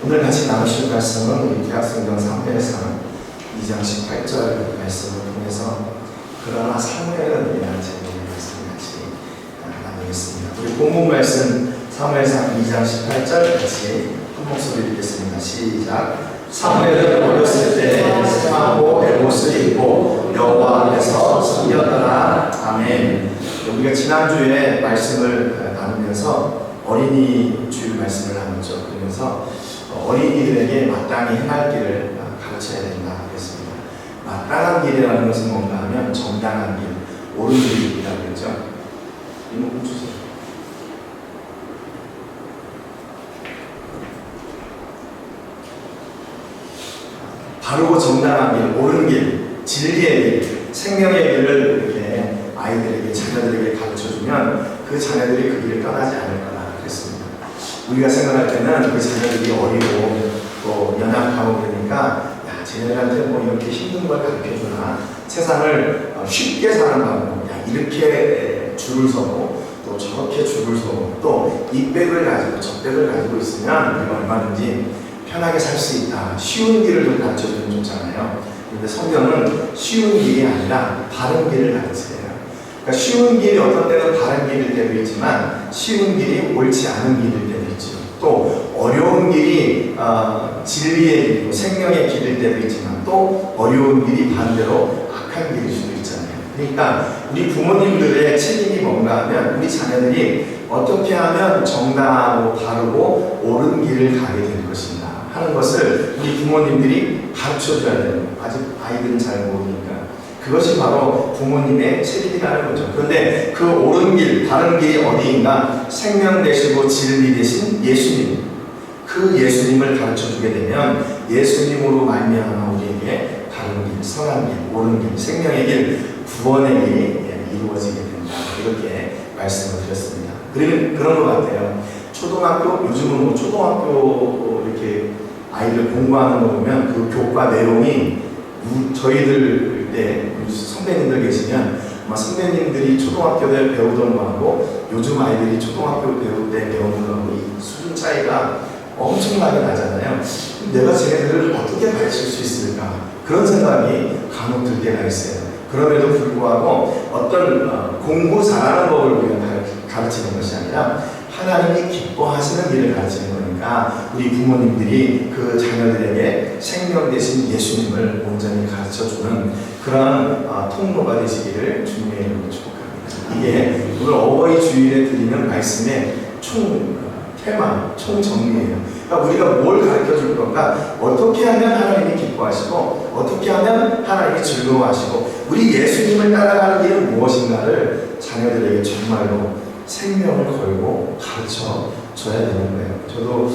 오늘 같이 나누실 말씀은 우리 개혁성경 3회에서 2장 18절 말씀을 통해서 그러나 사무엘은 이라는 제목의 말씀을 같이 나누겠습니다. 우리 본문 말씀 사무엘상 2장 18절 같이 한 목소리 읽겠습니다. 시작. 사무엘은 어렸을 때 sem하고 에봇을 입고 여호와 앞에서 섬겼더라. 아멘. 우리가 지난주에 말씀을 나누면서 어린이 주일 말씀을 나눴죠. 그러면서 어린이들에게 마땅히 행할 길을 가르쳐야 된다 그랬습니다. 마땅한 길이라는 것은 뭔가 하면 정당한 길, 옳은 길이라고 했죠. 이모금 주세요. 바르고 정당한 길, 옳은 길, 진리의 길, 생명의 길을 이렇게 아이들에게, 자녀들에게 가르쳐주면 그 자녀들이 그 길을 떠나지 않을 거라 그랬습니다. 우리가 생각할 때는 그 자녀들이 어리고 또 연약하고 그러니까 야, 쟤네들한테 뭐 이렇게 힘든 걸 가르쳐주나, 세상을 쉽게 사는 방법, 야, 이렇게 줄을 서고 또 저렇게 줄을 서고 또 이 백을 가지고 저 백을 가지고 있으면 우리가 얼마든지 편하게 살 수 있다. 쉬운 길을 좀 가르쳐주면 좋잖아요. 그런데 성경은 쉬운 길이 아니라 바른 길을 가르쳐요. 그러니까 쉬운 길이 어떤 때는 바른 길일 때도 있지만 쉬운 길이 옳지 않은 길일 때도 있죠. 또 어려운 길이 진리의 길이고 생명의 길일 때도 있지만 또 어려운 길이 반대로 악한 길일 수도 있잖아요. 그러니까 우리 부모님들의 책임이 뭔가 하면 우리 자녀들이 어떻게 하면 정당하고 바르고 옳은 길을 가게 될 것인가 하는 것을 우리 부모님들이 가르쳐줘야 되는 거예요. 아직 아이들은 잘 모르니까. 그것이 바로 부모님의 책임이라는 거죠. 그런데 그 옳은 길, 바른 길이 어디인가? 생명 되시고 진리 되신 예수님. 그 예수님을 가르쳐주게 되면 예수님으로 말미암아 우리에게 바른 길, 선한 길, 옳은 길, 생명의 길, 구원의 길이 이루어지게 된다. 이렇게 말씀을 드렸습니다. 그런 것 같아요. 초등학교, 요즘은 뭐 초등학교 이렇게 아이들 공부하는 거 보면 그 교과 내용이 저희들 때 선배님들 계시면 아마 선배님들이 초등학교 때 배우던 거하고 요즘 아이들이 초등학교 배울 때 배우는 거하고 이 수준 차이가 엄청나게 나잖아요. 내가 쟤네들을 어떻게 가르칠 수 있을까? 그런 생각이 간혹 들 때가 있어요. 그럼에도 불구하고 어떤 공부 잘하는 법을 우리가 가르치는 것이 아니라 하나님이 기뻐하시는 일을 가르치는 거니까 우리 부모님들이 그 자녀들에게 생명 되신 예수님을 온전히 가르쳐주는 그런 통로가 되시기를 주님의 이름으로 축복합니다. 이게 오늘 어버이 주일에 드리는 말씀의 테마, 총정리예요. 그러니까 우리가 뭘 가르쳐 줄 건가? 어떻게 하면 하나님이 기뻐하시고 어떻게 하면 하나님이 즐거워하시고 우리 예수님을 따라가는 길은 무엇인가를 자녀들에게 정말로 생명을 걸고 가르쳐 줘야 되는 거예요. 저도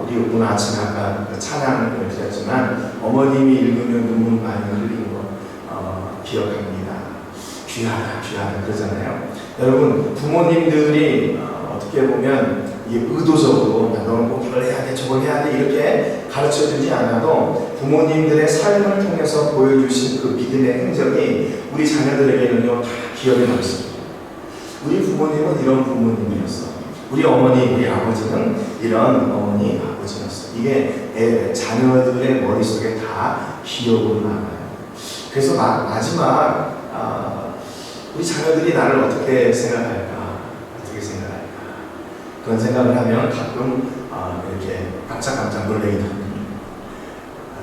우리 오늘 아침에 아까 찬양을 드렸지만 어머님이 읽으면 눈물 많이 흘리는 거 기억합니다. 귀하다 귀하다 그러잖아요. 여러분 부모님들이 어떻게 보면 의도적으로 너는 꼭 이걸 해야 돼 저걸 해야 돼 이렇게 가르쳐주지 않아도 부모님들의 삶을 통해서 보여주신 그 믿음의 행적이 우리 자녀들에게는요 다 기억에 남습니다. 우리 부모님은 이런 부모님이었어. 우리 어머니, 우리 아버지는 이런 어머니, 아버지였어. 이게 자녀들의 머릿속에 다 기억으로 남아요. 그래서 마지막 우리 자녀들이 나를 어떻게 생각할까? 어떻게 생각할까? 그런 생각을 하면 가끔 이렇게 깜짝깜짝 놀라기도 합니다.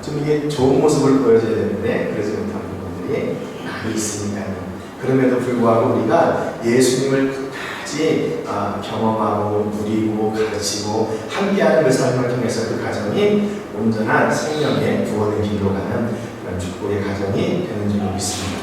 좀 이게 좋은 모습을 보여줘야 되는데 그러지 못한 부분들이 많이 있으니까요. 그럼에도 불구하고 우리가 예수님을 끝까지 경험하고 누리고 가르치고 함께하는 그 삶을 통해서 그 가정이 온전한 생명의 구원의 길로 가는 그런 축복의 가정이 되는 줄 믿습니다.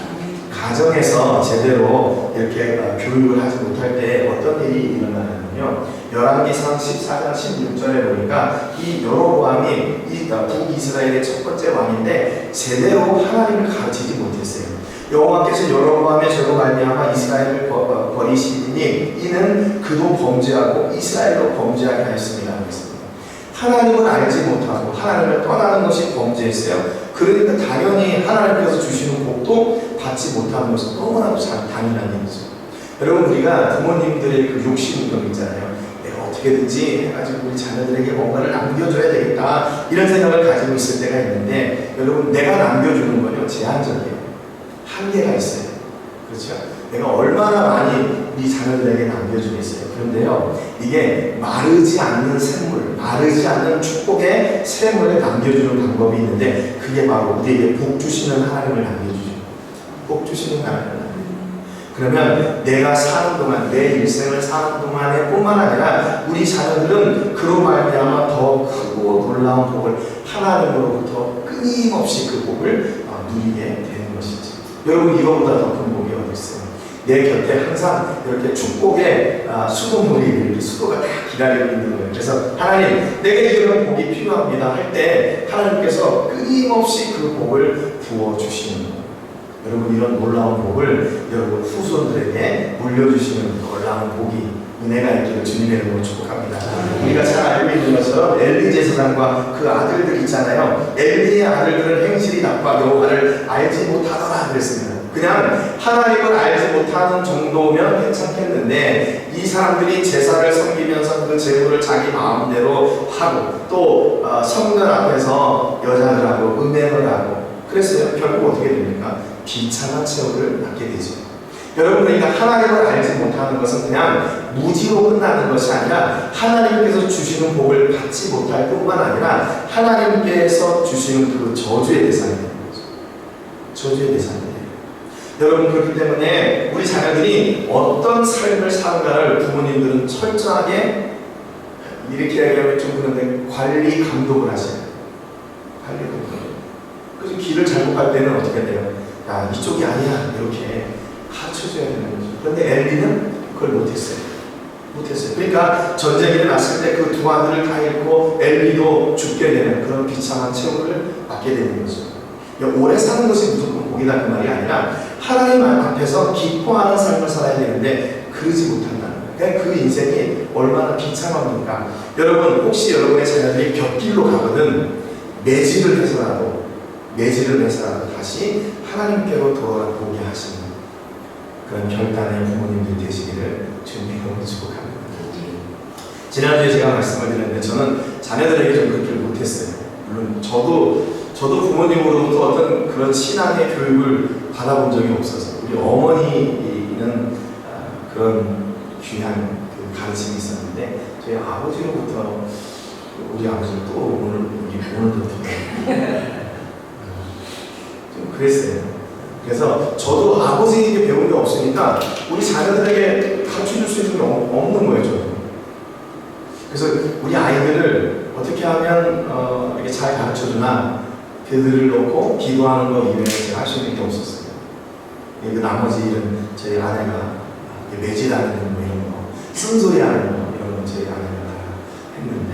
가정에서 제대로 이렇게 교육을 하지 못할 때 어떤 일이 일어나냐면요. 열왕기상 14장 16절에 보니까 이 여로보암이 이 북이스라엘의 첫 번째 왕인데 제대로 하나님을 가르치지 못했어요. 여호와께서 여로보암의 죄로 말미암아 이스라엘을 버리시니 이는 그도 범죄하고 이스라엘도 범죄하게 하였습니다. 하나님을 알지 못하고 하나님을 떠나는 것이 범죄였어요. 그러니까 당연히 하나님께서 주시는 복도 받지 못하는 것은 너무나도 당연한 일이죠. 여러분 우리가 부모님들의 그 욕심이 있잖아요. 내가 어떻게든지 해가지고 우리 자녀들에게 뭔가를 남겨줘야 되겠다 이런 생각을 가지고 있을 때가 있는데, 여러분, 내가 남겨주는 건요 제한적이에요. 한계가 있어요. 그렇죠? 내가 얼마나 많이 우리 자녀들에게 남겨주겠어요. 그런데요, 이게 마르지 않는 샘물, 마르지 않는 축복의 샘물을 남겨주는 방법이 있는데, 그게 바로 우리에게 복 주시는 하나님을 남겨주죠. 복 주시는 하나님을 남겨주죠. 그러면 내가 사는 동안, 내 일생을 사는 동안에 뿐만 아니라 우리 자녀들은 그로 말미암아 더 크고 놀라운 복을 하나님으로부터 끊임없이 그 복을 누리게 되는 것이죠. 여러분, 이거보다 더 큰 복이 어디 있어요? 내 곁에 항상 이렇게 축복의 수도물이, 이렇게 수도가 다 기다리고 있는 거예요. 그래서 하나님, 내게 이런 복이 필요합니다 할 때 하나님께서 끊임없이 그 복을 부어주시는 거예요. 여러분, 이런 놀라운 복을 여러분 후손들에게 물려주시는 놀라운 복이, 은혜가 있기를 주님의 이름으로 축복합니다. 우리가 잘 알고 있는 것처럼 엘리 제사장과 그 아들들 있잖아요. 엘리의 아들들은 행실이 나빠 여호와를 알지 못하더라 그랬습니다. 그냥 하나님을 알지 못하는 정도면 괜찮겠는데, 이 사람들이 제사를 섬기면서 그 제물을 자기 마음대로 하고, 또 성전 앞에서 여자들하고 음행을 하고 그랬어요. 결국 어떻게 됩니까? 비참한 최후를 맞게 되죠. 여러분, 그러니까 하나님을 알지 못하는 것은 그냥 무지로 끝나는 것이 아니라 하나님께서 주시는 복을 받지 못할 뿐만 아니라 하나님께서 주시는 그 저주의 대상이 되는 거죠. 저주의 대상이 돼요. 여러분, 그렇기 때문에 우리 자녀들이 어떤 삶을 사는가를 부모님들은 철저하게, 이렇게 얘기하면 좀 그런데, 관리 감독을 하셔요. 관리 감독. 그래서 길을 잘못 갈 때는 어떻게 돼요? 야, 이쪽이 아니야, 이렇게 가르쳐줘야 되는 거죠. 그런데 엘리는 그걸 못했어요. 그러니까 전쟁이 났을 때 그 두 아들을 다 잃고 엘리도 죽게 되는 그런 비참한 최후를 맞게 되는 거죠. 오래 사는 것이 무조건 복이다 그 말이 아니라 하나님 앞에서 기뻐하는 삶을 살아야 되는데 그러지 못한다는 거예요. 그 인생이 얼마나 비참합니까? 여러분, 혹시 여러분의 자녀들이 곁길로 가거든 매질을 해서라도 다시 하나님께로 돌아보게 하시는 그런 결단의 부모님들 되시기를 주님으로 축복합니다. 지난주에 제가 말씀을 드렸는데, 저는 자녀들에게 좀 그렇게 못했어요. 물론 저도 부모님으로부터 어떤 그런 신앙의 교육을 받아본 적이 없어서, 우리 어머니는 그런 귀한 그 가르침이 있었는데, 저희 아버지로부터, 우리 아버지는 또 오늘부터 좀 그랬어요. 그래서 저도 아버지에게 배운 게 없으니까 우리 자녀들에게 가르쳐줄 수 있는 게 없는 거예요, 저도. 그래서 우리 아이들을 어떻게 하면 이렇게 잘 가르쳐주나, 그들을 놓고 기도하는 것 이외에 제가 할 수 있는 게 없었어요. 그 나머지 일은 저희 아내가 매질하는 뭐 이런 거, 쓴소리하는 거 이런 건 저희 아내가 다 했는데,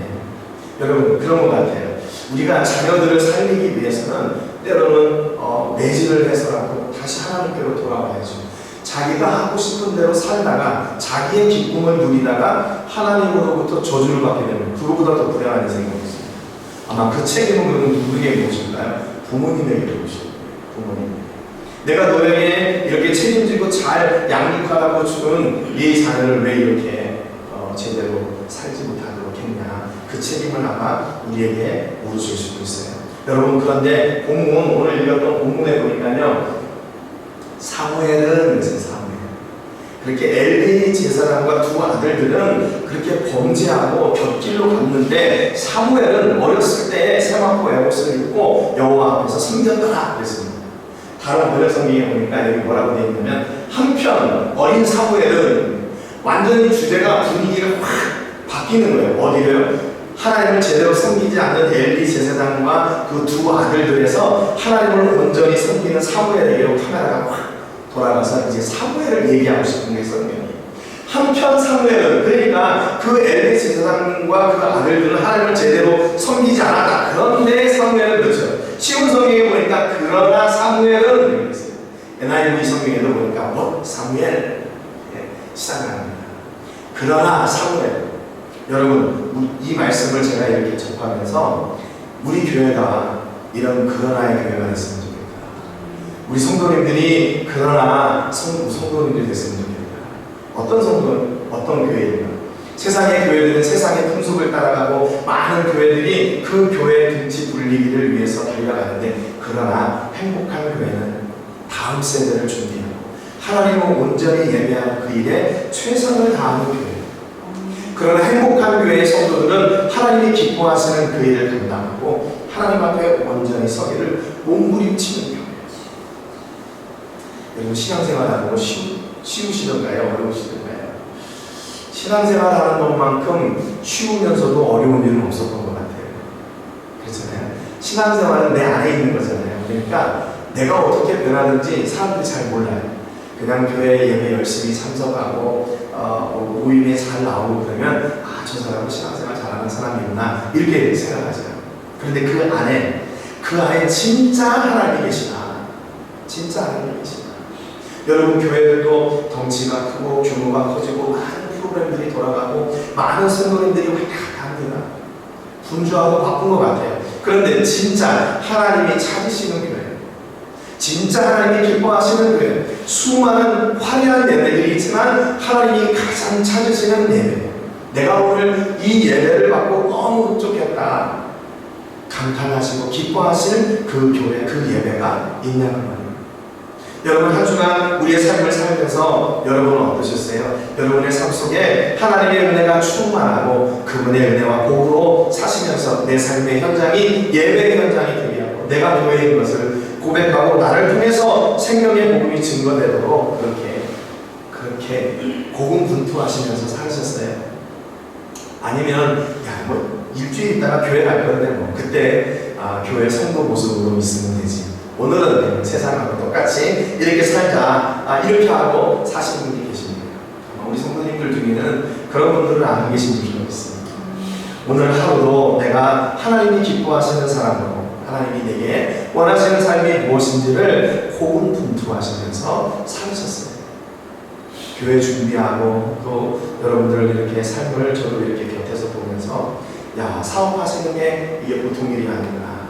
여러분, 그런 것 같아요. 우리가 자녀들을 살리기 위해서는 때로는 매질을 해서라도 다시 하나님께로 돌아와야죠. 자기가 하고 싶은 대로 살다가 자기의 기쁨을 누리다가 하나님으로부터 저주를 받게 되면 그거보다 더 불행한 인생이 없습니다. 아마 그 책임은 그러면 누구에게 무엇일까요? 부모님에게 무엇일까요? 부모님. 내가 너에게 이렇게 책임지고 잘 양육하라고 주는 이 자녀를 왜 이렇게 제대로 살지 못하도록 했냐, 그 책임을 아마 우리에게 물으실 수도 있어요. 여러분, 그런데 본문, 오늘 읽었던 본문에 보니까요, 사무엘은 그렇게 엘리 제사장과 두 아들들은 그렇게 범죄하고 곁길로 갔는데, 사무엘은 어렸을 때 세마포 에봇을 입고 여호와 앞에서 섬겼더라 그랬습니다. 다른 번역 성경에 보니까 여기 뭐라고 되어 있냐면, 한편 어린 사무엘은 완전히 주제가, 분위기가 확 바뀌는 거예요. 어디로요? 하나님을 제대로 섬기지 않는 엘리 제사장과 그 두 아들들에서 하나님을 온전히 섬기는 사무엘에게로 카메라가 확 돌아가서 이제 사무엘을 얘기하고 싶은 게 성경이에요. 한편 사무엘은, 그러니까 그 엘리 제사장과 그 아들들은 하나님을 제대로 섬기지 않았다. 그런데 사무엘은 그렇죠. 쉬운 성경에 보니까 그러나 사무엘은 이렇게 있어요. NIV 성경에도 보니까 사무엘 시작합니다. 그러나 사무엘. 여러분, 이 말씀을 제가 이렇게 접하면서 우리 교회가 이런 그러나의 교회가 됐으면 좋겠다. 우리 성도님들이 그러나 성도님들이 됐으면 좋겠다. 어떤 성도, 어떤 교회인가? 세상의 교회들은 세상의 풍속을 따라가고 많은 교회들이 그 교회의 등치 불리기를 위해서 달려가는데, 그러나 행복한 교회는 다음 세대를 준비하고 하나님을 온전히 예배하는 그 일에 최선을 다하는 교회. 그러나 행복한 교회의 성도들은 하나님이 기뻐하시는 그 일을 감당하고 하나님 앞에 온전히 서기를 몸부림치는 교회. 여러분, 신앙생활하는 거 쉬우시던가요? 어려우시던가요? 신앙생활하는 것만큼 쉬우면서도 어려운 일은 없었던 것 같아요. 그렇잖아요. 신앙생활은 내 안에 있는 거잖아요. 그러니까 내가 어떻게 변하든지 사람들이 잘 몰라요. 그냥 교회 예배 열심히 참석하고 모임에 잘 나오고 그러면 저 사람은 신앙생활 잘하는 사람이구나 이렇게 생각하죠. 그런데 그 안에 진짜 하나님이 계시나, 진짜 하나님이 계시나. 여러분, 교회들도 덩치가 크고 규모가 커지고 많은 프로그램들이 돌아가고 많은 성도님들이 왔다 갔다 합니다. 분주하고 바쁜 것 같아요. 그런데 진짜 하나님이 찾으시는 교회, 진짜 하나님이 기뻐하시는 교회, 수많은 화려한 예배들이 있지만 하나님이 가장 찾으시는 예배, 내가 오늘 이 예배를 받고 너무 좋겠다 감탄하시고 기뻐하시는 그 교회, 그 예배가 있냐는 말이에요. 여러분, 한 주간 우리의 삶을 살면서 여러분은 어떠셨어요? 여러분의 삶 속에 하나님의 은혜가 충만하고 그분의 은혜와 복으로 사시면서 내 삶의 현장이 예배의 현장이 되게 하고 내가 교회인 것을 고백하고 나를 통해서 생명의 복음이 증거되도록 그렇게 고군분투하시면서 살으셨어요? 아니면 일주일 있다가 교회 갈 건데 그때 교회 성도 모습으로 있으면 되지, 오늘은 세상하고 똑같이 이렇게 살자 이렇게 하고 사시는 분이 계십니다. 우리 성도님들 중에는 그런 분들은 안 계신 분이 있습니다. 오늘 하루도 내가 하나님이 기뻐하시는 사람으로 하나님이 내게 원하시는 삶이 무엇인지를 고군분투하시면서 살으셨어요. 교회 준비하고 또 여러분들 이렇게 삶을 저도 이렇게 곁에서 보면서 사업하시는 게 이게 보통 일이 아니구나,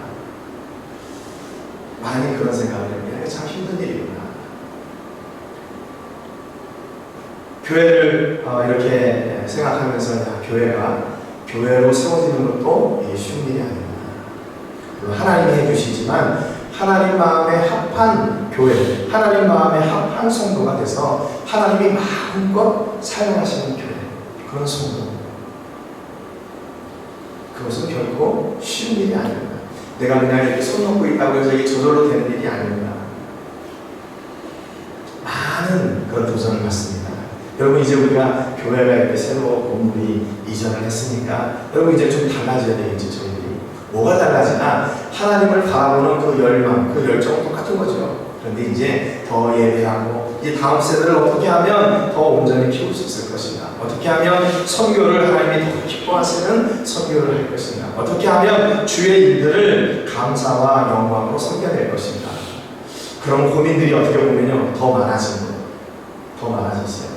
많이 그런 생각을 해요. 참 힘든 일이구나. 교회를 이렇게 생각하면서 교회로 세워지는 것도 쉬운 일이 아니구나. 하나님이 해주시지만 하나님 마음에 합한 교회, 하나님 마음에 합한 성도가 돼서 하나님이 마음껏 사용하시는 교회, 그런 성도, 그것은 결코 쉬운 일이 아닙니다. 내가 그냥 이렇게 손 놓고 있다고 해서 이게 저절로 되는 일이 아닙니다. 많은 그런 도전을 받습니다. 여러분, 이제 우리가 교회가 이렇게 새로 건물이 이전을 했으니까 여러분 이제 좀 달라져야 되겠지. 저희들이 뭐가 달라지나, 하나님을 바라보는 그 열망, 그 열정은 똑같은 거죠. 그런데 이제 더 예배하고 이제 다음 세대를 어떻게 하면 더 온전히 키울 수 있을 것인가, 어떻게 하면 선교를 하나님이 더 기뻐하시는 선교를 할 것인가, 어떻게 하면 주의 일들을 감사와 영광으로 섬겨낼 것인가, 그런 고민들이 어떻게 보면요 더 많아진 거예요. 더 많아졌어요.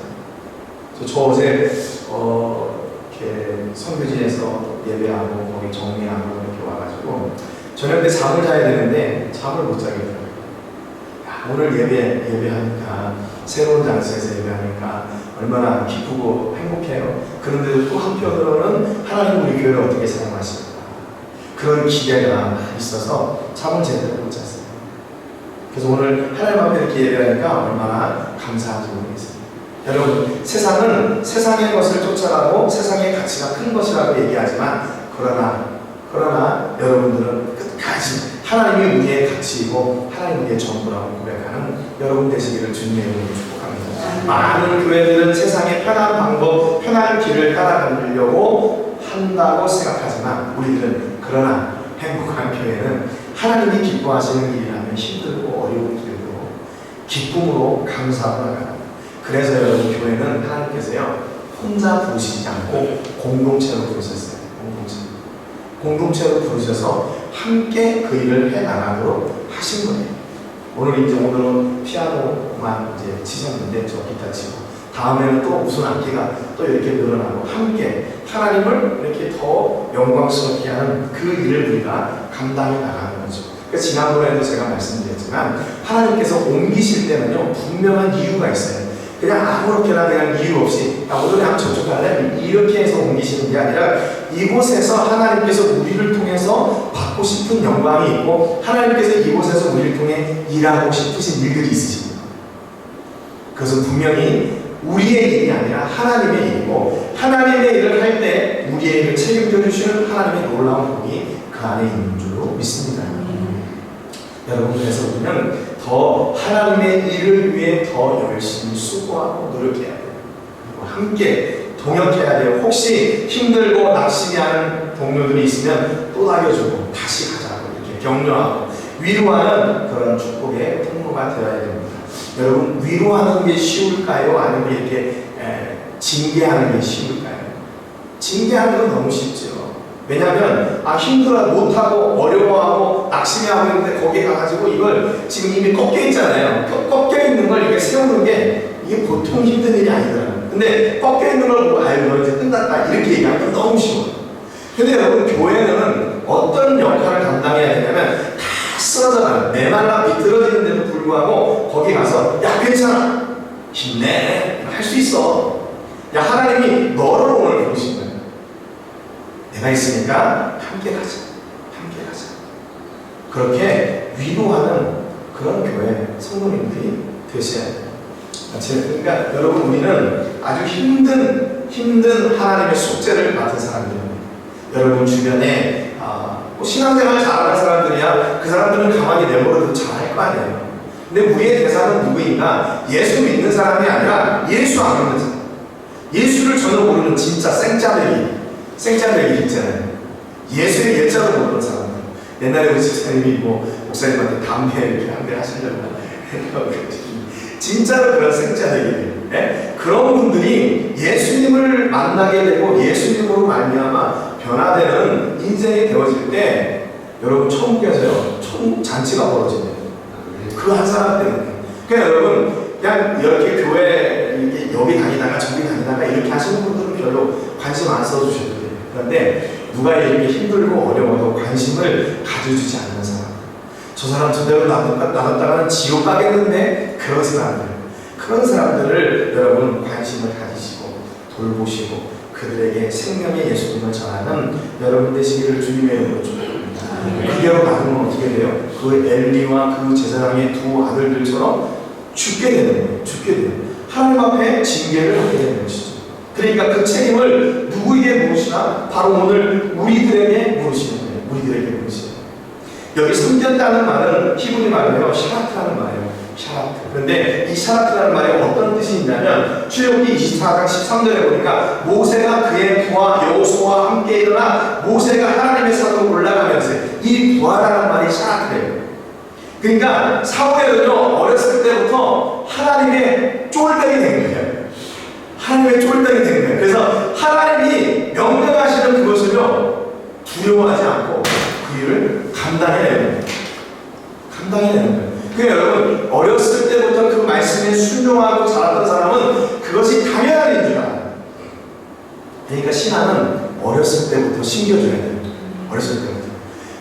저 어제 이렇게 선교지에서 예배하고 거기 정리하고 이렇게 와가지고 저녁 때 잠을 자야 되는데 잠을 못 자겠더라고요. 오늘 예배하니까, 새로운 장소에서 예배하니까 얼마나 기쁘고 행복해요. 그런데도 또 한편으로는 하나님 우리 교회를 어떻게 사용하실까, 그런 기대가 있어서 잠을 제대로 못 잤어요. 그래서 오늘 하나님 앞에 이렇게 예배하니까 얼마나 감사한지 모르겠어요. 여러분, 세상은 세상의 것을 쫓아가고 세상의 가치가 큰 것이라고 얘기하지만 그러나 여러분들은 끝까지 하나님이 우리의 가치이고 하나님 우리의 전부라고 고백하는 여러분 되시기를 주님의 이름으로 축복합니다. 많은 교회들은 세상의 편한 방법, 편한 길을 따라가려고 한다고 생각하지만 우리들은, 그러나 행복한 교회는 하나님이 기뻐하시는 일이라면 힘들고 어려운 길도 기쁨으로 감사하고 나갑니다. 그래서 여러분, 교회는 하나님께서요 혼자 부르시지 않고 공동체로 부르셨어요. 공동체로 부르셔서 함께 그 일을 해나가도록 하신 거예요. 오늘은 피아노만 이제 치셨는데 저 기타 치고, 다음에는 또 무슨 악기가 또 이렇게 늘어나고 함께 하나님을 이렇게 더 영광스럽게 하는 그 일을 우리가 감당해 나가는 거죠. 그래서 지난번에도 제가 말씀드렸지만 하나님께서 옮기실 때는요 분명한 이유가 있어요. 그냥 아무렇게나 그냥 이유 없이 오늘 그냥 저쪽 갈래? 이렇게 해서 옮기시는 게 아니라 이곳에서 하나님께서 우리를 통해서 받고 싶은 영광이 있고 하나님께서 이곳에서 우리를 통해 일하고 싶으신 일들이 있으십니다. 그것은 분명히 우리의 일이 아니라 하나님의 일이고 하나님의 일을 할 때 우리의 일을 책임져 주시는 하나님의 놀라운 복이 그 안에 있는 줄로 믿습니다. 여러분, 그래서 우리는 더 하나님의 일을 위해 더 열심히 수고하고 노력해야 돼요. 그리고 함께 동역해야 돼요. 혹시 힘들고 낙심하는 동료들이 있으면 또 다겨주고 다시 가자고 이렇게 격려하고 위로하는 그런 축복의 통로가 되어야 됩니다. 여러분, 위로하는 게 쉬울까요? 아니면 이렇게 징계하는 게 쉬울까요? 징계하는 건 너무 쉽죠. 왜냐하면 힘들어 못하고 어려워하고 낙심해하고 있는데 거기에 가가지고 이걸 지금 이미 꺾여 있잖아요. 꺾여 있는 걸 이렇게 세우는 게 이게 보통 힘든 일이 아니더라고요. 근데 꺾여 있는 걸 보고 아유 너 이제 끝났다 이렇게 얘기하면 너무 쉬워요. 근데 여러분, 교회는 어떤 역할을 감당해야 되냐면 다 쓰러져가요. 메말라 비틀어지는데도 불구하고 거기 가서 야 괜찮아 힘내 할 수 있어. 야 하나님이 너를 오늘 부르신 거야. 내가 있으니까 함께 가자. 함께 가자. 그렇게 위로하는 그런 교회 성도님들이 되셔야 돼요. 그러니까 여러분, 우리는 아주 힘든 하나님의 숙제를 맡은 사람들입니다. 여러분 주변에 신앙생활 잘하는 사람들이야 그 사람들은 가만히 내버려도 잘할 거 아니에요. 근데 우리의 대상은 누구인가? 예수 믿는 사람이 아니라 예수 안 믿는 사람. 예수를 전혀 모르는 진짜 생짜배기 있잖아요. 예수의 예자도 모르는 사람들. 옛날에 우리 집사님이 목사님한테 담배 이렇게 한 대 하시려고 진짜로 그런 생짜배기 그런 분들이 예수님을 만나게 되고 예수님으로 말미암아 변화되는 인생이 되어질 때 여러분 천국에서요 잔치가 벌어진대요. 그 한 사람 때문에. 그러니까 여러분 그냥 이렇게 교회 이렇게 여기 다니다가 저기 다니다가 이렇게 하시는 분들은 별로 관심 안 써주셔도 돼요. 그런데 누가 이렇게 힘들고 어려워도 관심을 가져주지 않는 사람, 저 사람 저대로 놔뒀다가는 지옥 가겠는데 그런 사람들을 여러분 관심을 가지시고 돌보시고 그들에게 생명의 예수님을 전하는 여러분 되시기를 주님의 이름으로 축복합니다. 그대로 나누면 어떻게 돼요? 그 엘리와 그 제사장의 두 아들들처럼 죽게 되는 거예요. 죽게 돼요. 하나님 앞에 징계를 하게 되는 것이죠. 그러니까 그 책임을 누구에게 물으시나? 바로 오늘 우리들에게 물으시는 거예요. 우리들에게 물으시는 거예요. 여기 섬겼다는 말은 히브리 말로요 샤라트라는 말이에요. 샤라트. 그런데 이 샤라트라는 말이 어떤 뜻이 있냐면 출애굽기 24장 13절에 보니까 모세가 그의 부하 여호수아와 함께 일어나 모세가 하나님의 산으로 올라가면서 이 부하라는 말이 샤라트래요. 그러니까 사무엘은요 어렸을 때부터 하나님의 쫄병이 된 거예요. 하나님의 쫄병이 된 거예요. 그래서 하나님이 명령하시는 그것을요 두려워하지 않고 그 일을 감당해내는 거예요. 그러니까 여러분 어렸을 때부터 그 말씀에 순종하고 자랐던 사람은 그것이 당연한 일인 줄 알아요. 그러니까 신앙은 어렸을 때부터 심겨줘야 돼요. 어렸을 때부터.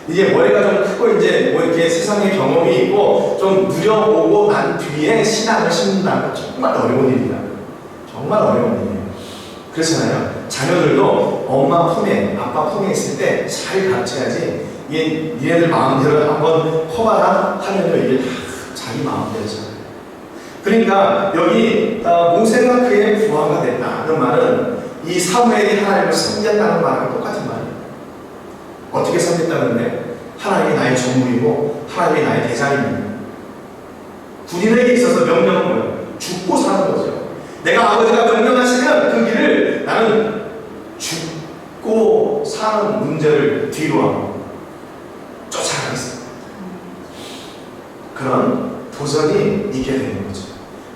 이제 머리가 좀 크고 이제 이렇게 세상의 경험이 있고 좀 누려보고 난 뒤에 신앙을 심는다는 건 정말 어려운 일이다. 정말 어려운 일이에요. 그렇잖아요. 자녀들도 엄마 품에, 아빠 품에 있을 때 잘 가르쳐야지 이게 니네들 마음대로 한번 커봐라 하면요 이게 자기 마음대로잖아요. 그러니까 여기 모세가 그의 부하가 됐다는 말은 이 사무엘이 하나님을 섬겼다는 말하고 똑같은 말이에요. 어떻게 섬겼다는데 하나님이 나의 전무이고 하나님이 나의 대장입니다. 군인에게 있어서 명령은 뭐예요? 죽고 사는 거죠. 내가 아버지가 명령하시면 그 길을 나는 죽고 사는 문제를 뒤로 하고 쫓아가겠습니다. 그런 도전이 있게 되는 거죠.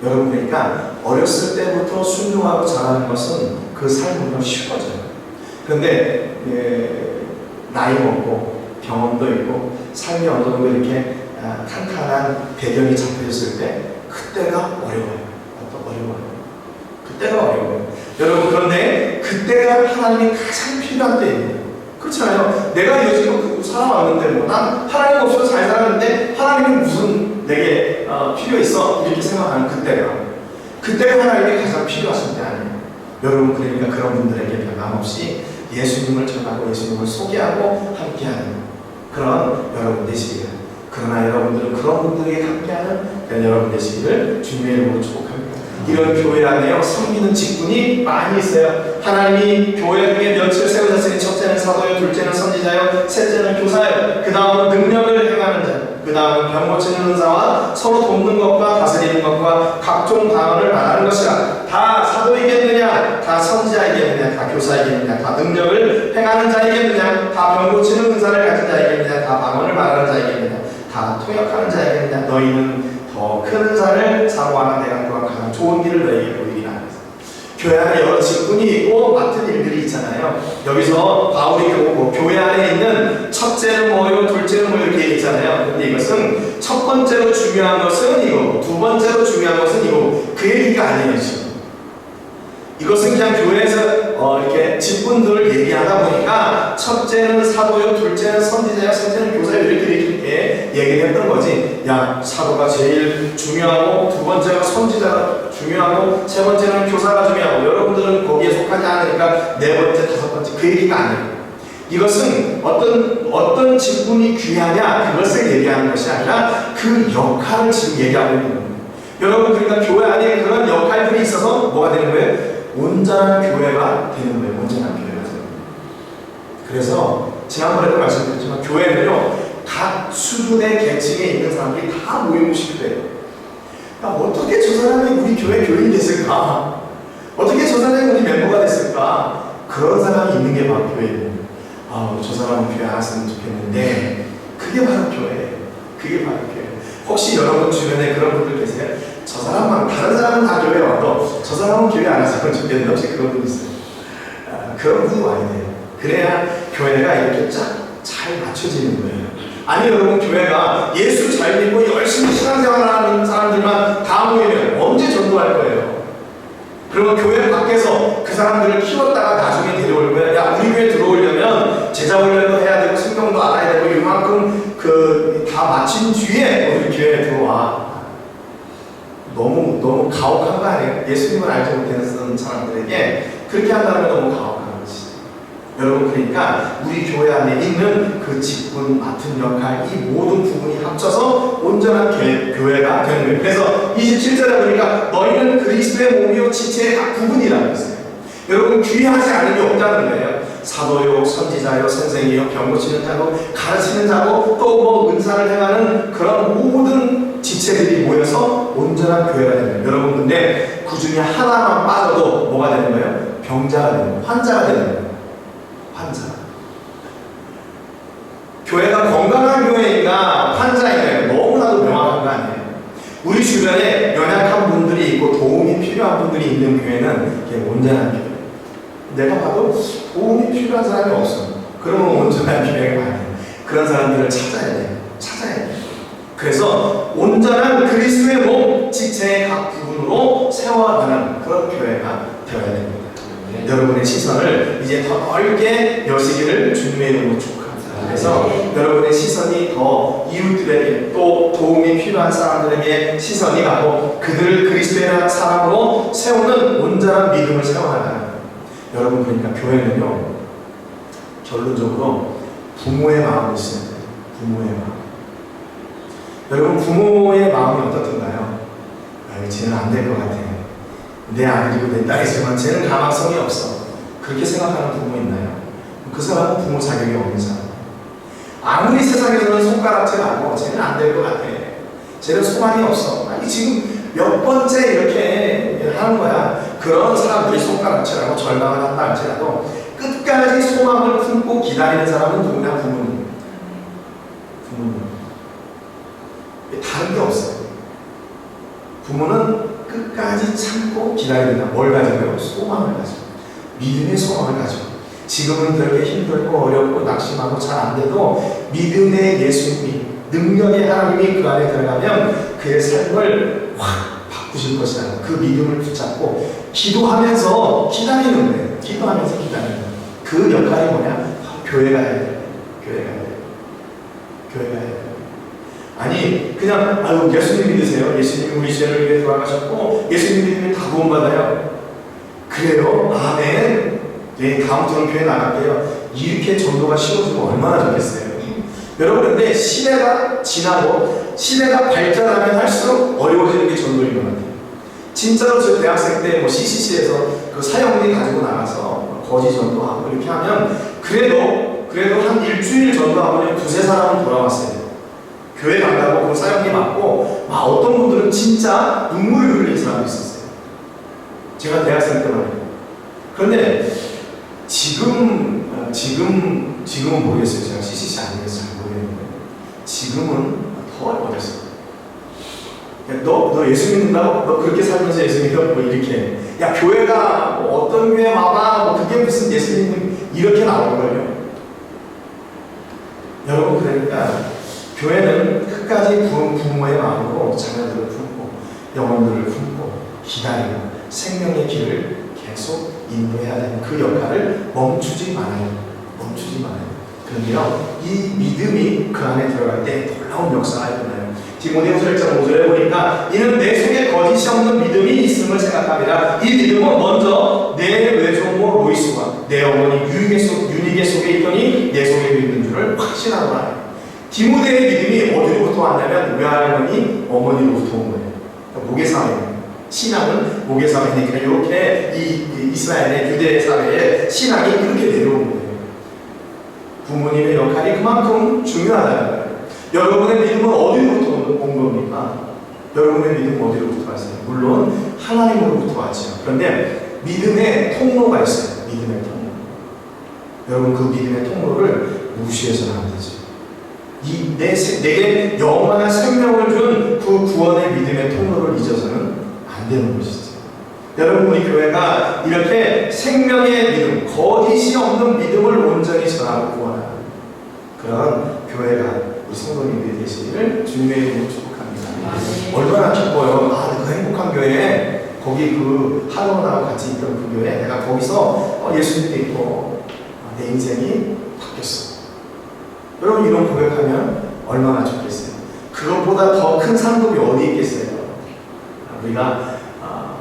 여러분 그러니까 어렸을 때부터 순종하고 자라는 것은 그 삶은요 쉬워져요. 그런데 나이 먹고 경험도 있고 삶이 어느 정도 이렇게 탄탄한 배경이 잡혀있을 때 그때가 어려워요. 그때가 어려워요. 여러분 그런데 그때가 하나님이 가장 필요한 때예요. 그렇잖아요. 내가 요즘 살아왔는데 난 하나님 없어서 잘 살았는데 하나님이 무슨 내게 필요 있어 이렇게 생각하는 그때가 하나님이 가장 필요하신 때 아니에요. 여러분, 그러니까 그런 분들에게 변함없이 예수님을 전하고 예수님을 소개하고 함께하는 그런 여러분 되시기를, 그러나 여러분들은 그런 분들에게 함께하는 그런 여러분 되시기를 주님의 이름으로 축복합니다. 이런 교회 안에요, 섬기는 직분이 많이 있어요. 하나님이 교회 중에 몇을 세우셨으니 첫째는 사도요, 둘째는 선지자요, 셋째는 교사요, 그 다음은 능력을 행하는 자, 그 다음은 병 고치는 은사와 서로 돕는 것과 다스리는 것과 각종 방언을 말하는 것이라. 다 사도이겠느냐, 다 선지자이겠느냐, 다 교사이겠느냐, 다 능력을 행하는 자이겠느냐, 다 병 고치는 은사를 가진 자이겠느냐, 다 방언을 말하는 자이겠느냐, 다 통역하는 자이겠느냐. 너희는 더 큰 은사를 사모하는 내가 또한 가장 좋은 길을 너희에게 보이리라. 교회 안에 여러 직분이 있고 맡은 일들이 있잖아요. 여기서 바울이 교회 안에 있는 첫째는 뭐요, 둘째는 뭐 이렇게 있잖아요. 근데 이것은 첫 번째로 중요한 것은 이거, 두 번째로 중요한 것은 이거, 그 얘기가 아니에요. 지금 이것은 그냥 교회에서 이렇게 직분들을 얘기하다 보니까 첫째는 사도요, 둘째는 선지자요, 셋째는 교사요, 이렇게 얘기를 했던 거지. 야, 사도가 제일 중요하고, 두 번째가 선지자가 중요하고, 세 번째는 교사가 중요하고, 여러분들은 거기에 속하지 않으니까 네 번째, 다섯 번째, 그 얘기가 아니에요. 이것은 어떤 직분이 귀하냐, 그것을 얘기하는 것이 아니라 그 역할을 지금 얘기하고 있는 거예요. 여러분, 그러니까 교회 안에 그런 역할들이 있어서 뭐가 되는 거예요? 온전한 교회가 되는 거예요. 온전한 교회가 되는 거예요. 그래서 지난번에도 말씀드렸지만 교회는요, 각 수준의 계층에 있는 사람들이 다 모이고 싶게 돼요. 야, 어떻게 저 사람이 우리 교회 교인이 됐을까? 어떻게 저 사람이 우리 멤버가 됐을까? 그런 사람이 있는 게 바로 교회예요. 저 사람은 교회 안 왔으면 좋겠는데, 그게 바로 교회예요. 그게 바로 교회예요. 혹시 여러분 주변에 그런 분들 계세요? 저 사람만, 다른 사람은 다 교회 와도 저 사람은 교회 안 왔으면 좋겠는데, 혹시 그런 분 있어요? 그런 분이 와야 돼요. 그래야 교회가 이렇게 잘 맞춰지는 거예요. 아니, 여러분, 교회가 예수 잘 믿고 열심히 신앙생활하는 사람들만 다 모이면 언제 전도할 거예요? 그러면 교회 밖에서 그 사람들을 키웠다가 나중에 데려올 거예요. 야, 우리 교회 들어오려면 제자 훈련도 해야 되고 성경도 알아야 되고 이만큼 다 마친 뒤에 우리 교회에 들어와. 너무 가혹한 거 아니에요? 예수님을 알지 못하는 사람들에게 그렇게 한다는 건 너무 가혹한 것이죠. 여러분, 그러니까 우리 교회 안에 있는 그 직분, 맡은 역할, 이 모든 부분이 합쳐서 온전한 교회가 되는 거예요. 그래서 27절에 보니까 너희는 그리스도의 몸이요 지체의 각 부분이라고 했어요. 여러분, 귀하지 않은 게 없다는 거예요. 사도요, 선지자요, 선생이요, 병 고치는 자고, 가르치는 자고, 또 뭐 은사를 행하는 그런 모든 지체들이 모여서 온전한 교회가 되는 거예요. 여러분, 근데 그 중에 하나만 빠져도 뭐가 되는 거예요? 병자가 되는 거예요. 환자가 되는 거예요. 환자. 교회가 건강한 교회인가 환자인가요? 너무나도 명확한 거 아니에요. 우리 주변에 연약한 분들이 있고 도움이 필요한 분들이 있는 교회는 이게 온전한 교회. 내가 봐도 도움이 필요한 사람이 없어. 그러면 온전한 교회가 아니에요. 그런 사람들을 찾아야 돼요. 그래서 온전한 그리스도의 몸, 지체의 각 부분으로 세워가는 그런 교회가 되어야 됩니다. 여러분의 시선을 이제 더 넓게 여시기를 주님의 이름으로 축복합니다. 그래서 여러분의 시선이 더 이웃들에게, 또 도움이 필요한 사람들에게 시선이 가고 그들을 그리스도의 사람으로 세우는 온전한 믿음을 세워나가는 거예요. 여러분, 그러니까 교회는요, 결론적으로 부모의 마음을 쓰는 거예요. 부모의 마음. 여러분, 부모의 마음이 어떻던가요? 쟤는 안 될 것 같아. 내 아들이고 내 딸이지만 쟤는 가망성이 없어. 그렇게 생각하는 부모 있나요? 그 사람은 부모 자격이 없는 사람. 아무리 세상에서는 손가락질 하고 쟤는 안 될 것 같아. 쟤는 소망이 없어. 아니, 지금 몇 번째 이렇게 하는 거야. 그런 사람들이 손가락질하고 절망을 한다 할지라도 끝까지 소망을 품고 기다리는 사람은 누구나 부모님. 다른 게 없어요. 부모는 끝까지 참고 기다린다. 뭘 가지고요? 소망을 가지고. 믿음의 소망을 가지고. 지금은 그렇게 힘들고 어렵고 낙심하고 잘 안 돼도 믿음의 예수님이, 능력의 하나님이 그 안에 들어가면 그의 삶을 확 바꾸실 것이라는 그 믿음을 붙잡고 기도하면서 기다리는 거예요. 기도하면서 기다리는 거예요. 그 역할이 뭐냐? 교회가 해야 돼요. 교회가 해야 돼요. 교회가 해야 돼요. 아니, 그냥 예수님 믿으세요. 예수님이 우리 죄를 위해 돌아가셨고 예수님 믿으면 다 구원받아요. 그래요? 아멘. 네, 다음부터는 교회 나갈게요. 이렇게 전도가 쉬워지면 얼마나 좋겠어요. 여러분, 근데 시대가 지나고 시대가 발전하면 할수록 어려워지는 게 전도인 것 같아요. 진짜로 저 대학생 때 뭐 CCC에서 그 사형리 가지고 나가서 거지 전도하고 이렇게 하면 그래도 한 일주일 전도하면 두세 사람은 돌아왔어요. 교회 간다고 그 사형리 맞고 막 어떤 분들은 진짜 눈물을 흘린 사람도 있었어요. 제가 대학생 때만 해도. 그런데 지금은 모르겠어요. 제가 CCC 아니어서 잘 모르겠는데 지금은 더 어렵어졌어요. 너 예수 믿는다고? 너 그렇게 살면서 예수 믿어? 뭐 이렇게. 야, 교회가 뭐 어떤 교회 와봐. 뭐 그게 무슨 예수 믿는, 이렇게 나오는걸요. 여러분, 그러니까 교회는 끝까지 부모의 마음으로 자녀들을 품고 영혼들을 품고 기다리고 생명의 길을 계속 인도해야 되는 그 역할을 멈추지 말아요. 그런데요, 이 믿음이 그 안에 들어갈 때 놀라운 역사가 일어나요. 디모데후서 1장 5절에 보니까 이는 내 속에 거짓이 없는 믿음이 있음을 생각합니다. 이 믿음은 먼저 내 외조모 로이스와 내 어머니 유니게 속에 있더니 내 속에도 있는 줄을 확신하노라. 디모데의 믿음이 어디로부터 왔냐면 외할머니, 어머니로부터 온 거예요. 그러니까 모계사회. 신앙은 모계사회니까 이렇게 이 이스라엘의 유대 사회에 신앙이 이렇게 내려오는 거예요. 부모님의 역할이 그만큼 중요하다는 거예요. 여러분의 믿음은 어디로부터 온 겁니까? 여러분의 믿음은 어디로부터 왔어요? 물론 하나님으로부터 왔죠. 그런데 믿음의 통로가 있어요. 믿음의 통로. 여러분, 그 믿음의 통로를 무시해서는 안 되죠. 내게 영원한 생명을 준 그 구원의 믿음의 통로를 잊어서는 안 되는 것이죠. 여러분, 우리 교회가 이렇게 생명의 믿음, 거짓이 없는 믿음을 온전히 전하고 구원하는 그런 교회가 우리 성도님들이 되시기를 주님의 이름으로 축복합니다. 얼마나 기뻐요. 그 행복한 교회, 거기 그 하노나하고 같이 있던 그 교회, 내가 거기서 예수님도 있고 내 인생이 바뀌었어. 여러분, 이런 고백하면 얼마나 좋겠어요. 그것보다 더 큰 상급이 어디 있겠어요. 우리가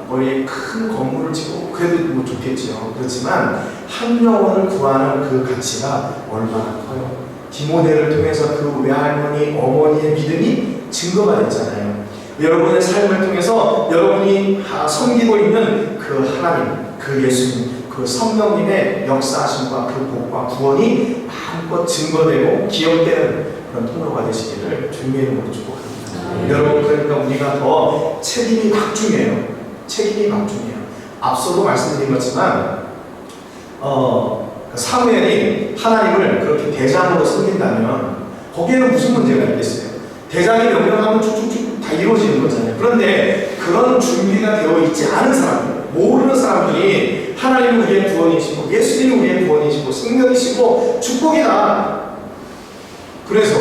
머리에 큰 건물을 짓고 그래도 뭐 좋겠죠. 그렇지만 한 영혼을 구하는 그 가치가 얼마나 커요. 디모데를 통해서 그 외할머니, 어머니의 믿음이 증거가 됐잖아요. 여러분의 삶을 통해서 여러분이 섬기고 있는 그 하나님, 그 예수님, 그 성령님의 역사하심과 그 복과 구원이 마음껏 증거되고 기억되는 그런 통로가 되시기를 주님의 이름으로 축복합니다. 여러분, 그러니까 우리가 더 책임이 막중해요. 앞서도 말씀드린 것지만 사무엘이 하나님을 그렇게 대장으로 섬긴다면 거기에는 무슨 문제가 있겠어요? 대장이 명령하면 쭉쭉쭉 다 이루어지는 거잖아요. 그런데 그런 준비가 되어 있지 않은 사람들, 모르는 사람들이 하나님은 우리의 구원이시고 예수님은 우리의 구원이시고 생명이시고 축복이다. 그래서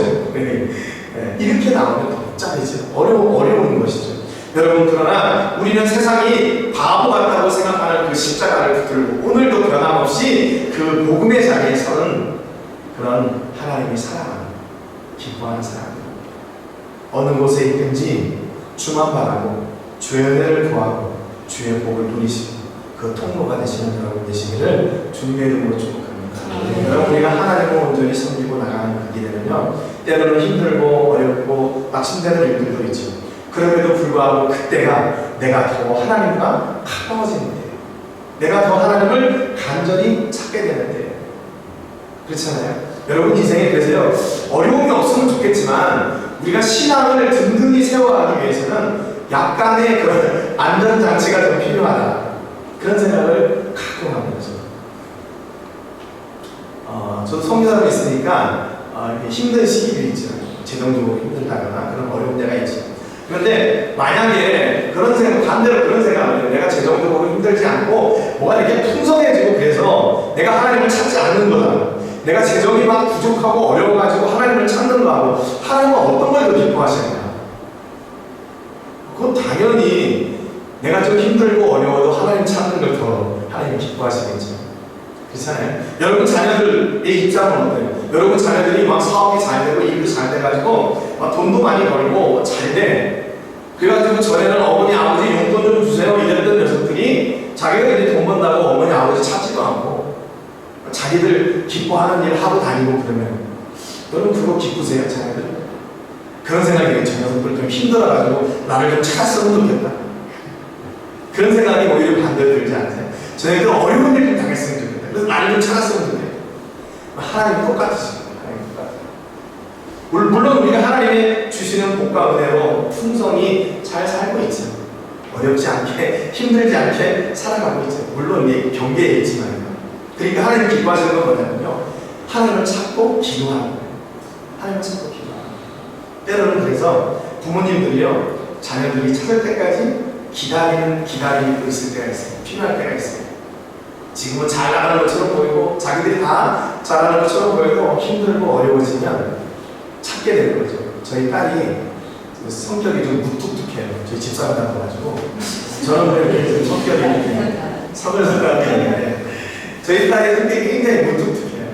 이렇게 나오면 더 복잡해지죠. 어려운 것이죠. 여러분, 그러나 우리는 세상이 바보 같다고 생각하는 그 십자가를 붙들고 오늘도 변함없이 그 복음의 자리에 서는 그런 하나님이 사랑하는, 기뻐하는 사람입니다. 어느 곳에 있든지 주만 바라고 주의 은혜를 구하고 주의 복을 누리시고 그 통로가 되시는 여러분 되시기를 주님의 이름으로 축복합니다. 여러분, 우리가 하나님을 온전히 섬기고 나가는 그 길에는요, 때로는 힘들고 어렵고 낙심되는 일들도 있죠. 그럼에도 불구하고 그때가 내가 더 하나님과 가까워지는 때예요. 내가 더 하나님을 간절히 찾게 되는 때예요. 그렇잖아요. 여러분, 인생에 그래서요, 어려움이 없으면 좋겠지만 우리가 신앙을 든든히 세워가기 위해서는 약간의 그런 안전장치가 좀 필요하다. 그런 생각을 가끔 합니다. 저도 성교사로 있으니까 힘든 시기들이 있죠. 재정적으로 힘들다거나 그런 어려운 때가 있죠. 그런데 만약에 그런 생각, 반대로 그런 생각을 해요. 내가 재정적으로 힘들지 않고 뭐가 이렇게 풍성해지고 그래서 내가 하나님을 찾지 않는 거다. 내가 재정이 막 부족하고 어려워가지고 하나님을 찾는 거하고 하나님은 어떤 걸 더 기뻐하시느냐. 그건 당연히 내가 좀 힘들고 어려워도 하나님 찾는 걸 더 하나님 기뻐하시겠죠. 그렇잖아요. 여러분 자녀들의 입장은 어때요? 여러분 자녀들이 막 사업이 잘 되고 일도 잘 돼가지고 막 돈도 많이 벌고 잘 돼. 그래가지고 전에는 어머니 아버지 용돈 좀 주세요 이랬던 녀석들이 자기가 이제 돈 번다고 어머니 아버지 찾지도 않고 자기들 기뻐하는 일 하고 다니고 그러면 너는 그거 기쁘세요, 자녀들? 그런 생각이 들어요. 저 녀석들 좀 힘들어가지고 나를 좀 찾았으면 좋겠다. 그런 생각이 오히려 반대로 들지 않으세요? 저희들 어려운 일 좀 당했으면 좋겠다. 그래서 나를 좀 찾았으면 좋겠다. 하나님 똑같으시죠. 물론 우리가 하나님의 주시는 복과 은혜로 풍성히 잘 살고 있죠. 어렵지 않게, 힘들지 않게 살아가고 있죠. 물론 경계에 있지만요. 그러니까 하나님 기뻐하시는 건 뭐냐면요, 하나님을 찾고 기도하는 거예요. 하나님을 찾고 기도하는 거예요. 때로는 그래서 부모님들이요, 자녀들이 찾을 때까지 기다리고 있을 때가 있어요. 필요할 때가 있어요. 지금은 잘 나가는 것처럼 보이고 자기들이 다 잘하는 것처럼 보여도 힘들고 어려워지면 찾게 되는 거죠. 저희 딸이 성격이 좀 무뚝뚝해요. 저희 집사람 닮아가지고 저는 이렇게 좀 성격이 서글서글한데 저희 딸의 성격이 굉장히 무뚝뚝해요.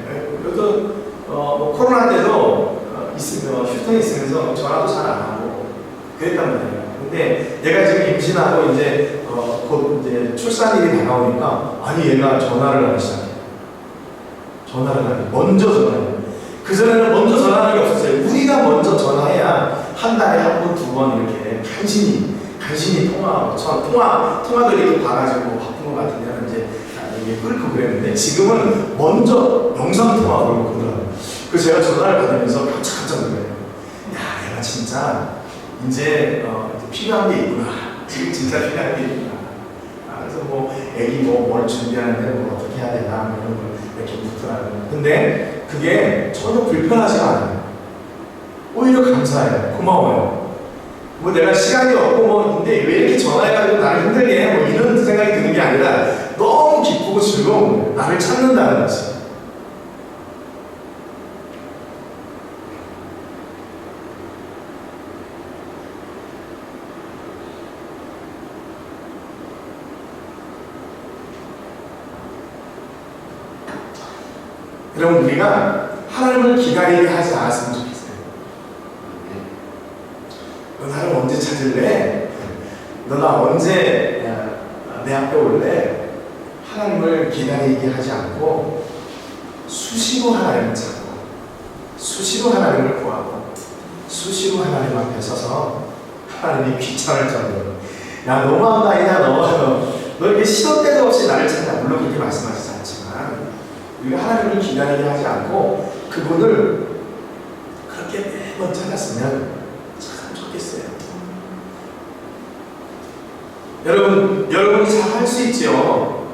그래도 코로나 때도 휴스턴에 있으면서 전화도 잘 안 하고 그랬단 말이에요. 근데 얘가 지금 임신하고 이제 곧 이제 출산일이 다가오니까 아니 얘가 전화를 하기 시작해요. 먼저 전화해요. 그전에는 먼저 전화하는 게 없었어요. 우리가 먼저 전화해야 한 달에 한 번, 두 번 이렇게 간신히 통화하고 통화도 이렇게 봐가지고 바쁜 것 같으면 이제 이게 끓고 그랬는데 지금은 먼저 영상통화로 그러더라고요. 그래서 제가 전화를 받으면서 깜짝 놀라요. 야, 얘가 진짜 이제 필요한 게 있구나. 지금 진짜 필요한 게 있구나. 그래서 애기 뭘 준비하는데 어떻게 해야 되나 이런 걸 이렇게 묻더라고요. 근데 그게 전혀 불편하지가 않아요. 오히려 감사해요. 고마워요. 내가 시간이 없고 근데 왜 이렇게 전화해가지고 나를 힘들게 해? 이런 생각이 드는 게 아니라 너무 기쁘고 즐거운 거예요. 나를 찾는다는 것이. 여러분, 우리가 하나님을 기다리게 하지 않았으면 좋겠어요. 너 나를 언제 찾을래? 너 나 언제 내 앞에 올래? 하나님을 기다리게 하지 않고 수시로 하나님을 찾고 수시로 하나님을 구하고 수시로 하나님 앞에 서서 하나님이 귀찮을 정도로 야, 너무한 거 아니냐? 너 이렇게 시도 때도 없이 나를 찾냐? 물론 그렇게 말씀하시지 않지만 우리가 하나님을 기다리게 하지 않고 그분을 그렇게 매번 찾았으면 참 좋겠어요. 여러분이 잘 할 수 있죠.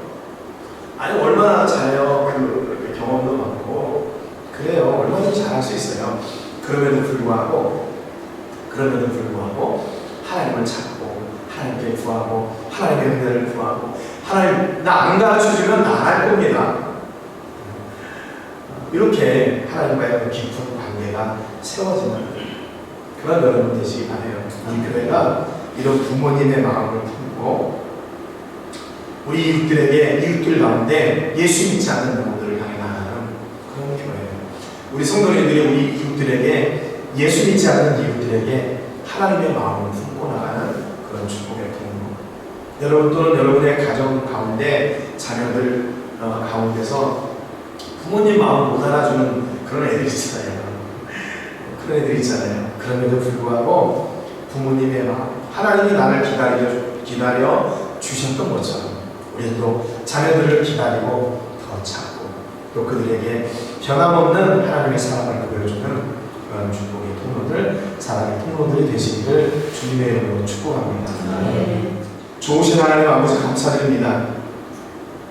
아니 얼마나 잘해요. 그 경험도 많고 그래요. 얼마든지 잘 할 수 있어요. 그럼에도 불구하고 하나님을 찾고 하나님께 구하고 하나님의 은혜를 구하고 하나님 나 안 가르쳐주면 나 할 겁니다. 이렇게 하나님과의 깊은 관계가 세워지는 그런 여러분 되시기 바라요. 우리 교회가 이런 부모님의 마음을 품고 우리 이웃들 가운데 예수 믿지 않는 영혼들을 향해 나가는 그런 교회예요. 우리 성도님들이 우리 이웃들에게 예수 믿지 않는 이웃들에게 하나님의 마음을 품고 나가는 그런 축복의 통로. 여러분 또는 여러분의 가정 가운데 자녀들 가운데서 부모님 마음 못 알아주는 그런 애들 있잖아요. 그럼에도 불구하고 부모님의 마음, 하나님이 나를 기다려 주셨던 것처럼 우리도 자녀들을 기다리고 더 찾고 또 그들에게 변함없는 하나님의 사랑을 보여주는 그런 축복의 통로들, 사랑의 통로들이 되시기를 주님의 이름으로 축복합니다. 좋으신 하나님 아버지 감사드립니다.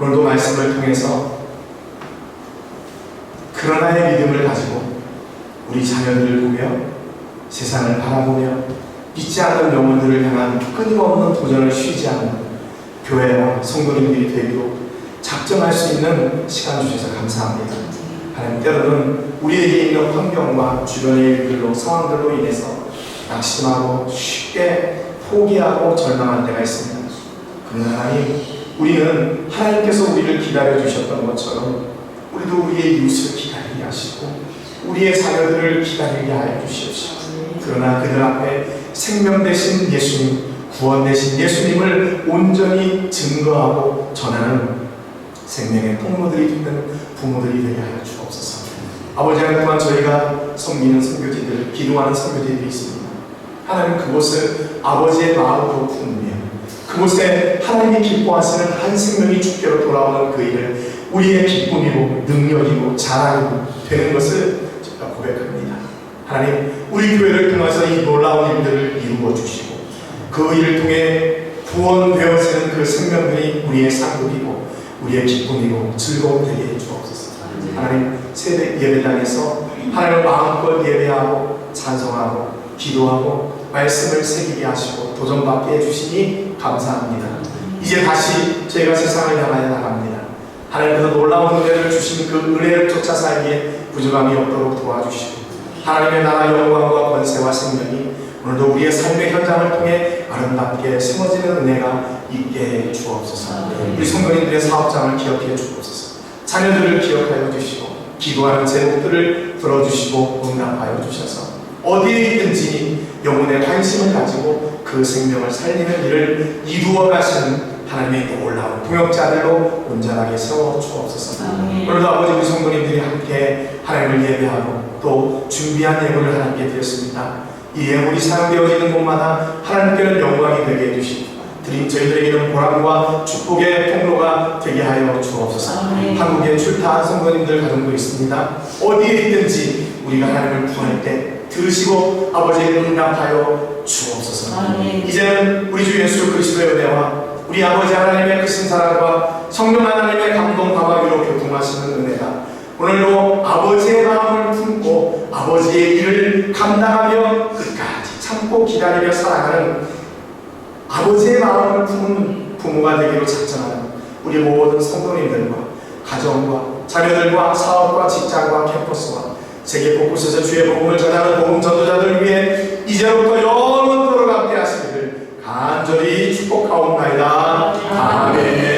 오늘도 말씀을 통해서 그런 하나의 믿음을 가지고 우리 자녀들을 보며 세상을 바라보며 믿지 않는 영혼들을 향한 끊임없는 도전을 쉬지 않는 교회와 성도님들이 되기로 작정할 수 있는 시간 주셔서 감사합니다. 하나님, 때로는 우리에게 있는 환경과 주변의 일들로 상황들로 인해서 낙심하고 쉽게 포기하고 절망할 때가 있습니다. 그러나 하나님, 우리는 하나님께서 우리를 기다려 주셨던 것처럼 우리도 우리의 이웃을 기다리게 하시고 우리의 자녀들을 기다리게 하여 주시옵소서. 그러나 그들 앞에 생명 되신 예수님, 구원 되신 예수님을 온전히 증거하고 전하는 생명의 통로들이 되는 부모들이 되게 하여 주옵소서. 아버지 하나님, 또한 저희가 섬기는 선교지들, 기도하는 선교지들이 있습니다. 하나님, 그곳을 아버지의 마음으로 품으며 그곳에 하나님이 기뻐하시는 한 생명이 주께로 돌아오는 그 일을 우리의 기쁨이고 능력이고 자랑이고 되는 것을 저희가 고백합니다. 하나님, 우리 교회를 통해서 이 놀라운 일들을 이루어 주시고 그 일을 통해 구원되어지는 그 생명들이 우리의 상급이고 우리의 기쁨이고 즐거움 되게 해주옵소서. 하나님, 세대 예배당에서 하나님을 마음껏 예배하고 찬송하고 기도하고 말씀을 새기게 하시고 도전받게 해주시니 감사합니다. 이제 다시 저희가 세상을 향하여 나갑니다. 하나님께서 놀라운 은혜를 주신 그 은혜를 쫓아 살기에 부족함이 없도록 도와주시고 하나님의 나라 영광과 권세와 생명이 오늘도 우리의 삶의 현장을 통해 아름답게 세워지는 은혜가 있게 해 주옵소서. 우리 성도님들의 사업장을 기억해 주옵소서. 자녀들을 기억하여 주시고 기도하는 제목들을 들어주시고 응답하여 주셔서 어디에 있든지 영혼의 관심을 가지고 그 생명을 살리는 일을 이루어 가시는 하나님의 놀라운 동역자들로 온전하게 세워 주옵소서. 오늘도 아버지, 우리 성도님들이 함께 하나님을 예배하고 또 준비한 예물을 하나님께 드렸습니다. 이 예물이 사용되어지는 곳마다 하나님께는 영광이 되게 해주시고 드림 저희들에게는 보람과 축복의 통로가 되게 하여 주옵소서. 한국에 출타한 성도님들 가정도 있습니다. 어디에 있든지 우리가 하나님을 구할 때 들으시고 아버지의 응답하여 주옵소서. 이제는 우리 주 예수 그리스도의 은혜와 우리 아버지 하나님의 크신 사랑과 성령 하나님의 감동과 위로 교통하시는 은혜가 오늘도 아버지의 마음을 품고 아버지의 일을 감당하며 끝까지 참고 기다리며 살아가는 아버지의 마음을 품은 부모가 되기로 작정하는 우리 모든 성도님들과 가정과 자녀들과 사업과 직장과 캠퍼스와 세계 곳곳에서 주의 복음을 전하는 복음 전도자들 위해 이제부터 영원토록 함께 하시기를 간절히 축복하옵나이다. 아멘.